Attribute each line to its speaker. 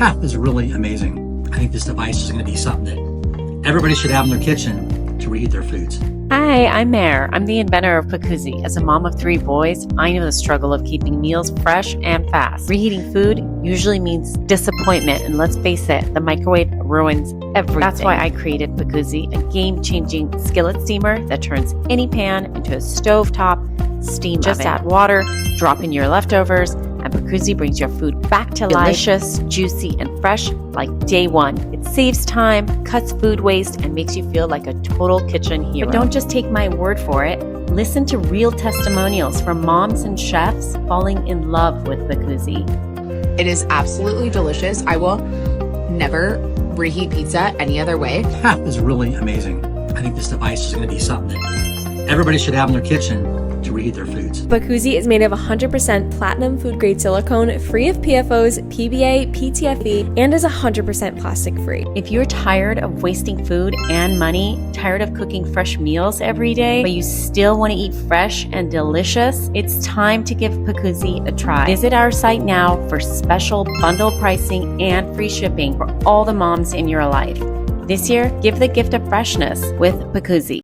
Speaker 1: This is really amazing. I think this device is going to be something that everybody should have in their kitchen to reheat their foods.
Speaker 2: Hi, I'm Mare. I'm the inventor of Pacuzzi. As a mom of 3 boys, I know the struggle of keeping meals fresh and fast. Reheating food usually means disappointment, and let's face it, the microwave ruins everything. That's why I created Pacuzzi, a game-changing skillet steamer that turns any pan into a stovetop steam oven. Just add water, drop in your leftovers, and Pacuzzi brings your food back to life. Delicious, juicy, and fresh like day one. It saves time, cuts food waste, and makes you feel like a total kitchen hero. But don't just take my word for it. Listen to real testimonials from moms and chefs falling in love with Pacuzzi.
Speaker 3: It is absolutely delicious. I will never reheat pizza any other way.
Speaker 1: This is really amazing. I think this device is going to be something that everybody should have in their kitchen to reheat their foods.
Speaker 4: Pacuzzi is made of 100% platinum food-grade silicone, free of PFOs, PBA, PTFE, and is 100% plastic-free.
Speaker 2: If you're tired of wasting food and money, tired of cooking fresh meals every day, but you still want to eat fresh and delicious, it's time to give Pacuzzi a try. Visit our site now for special bundle pricing and free shipping for all the moms in your life. This year, give the gift of freshness with Pacuzzi.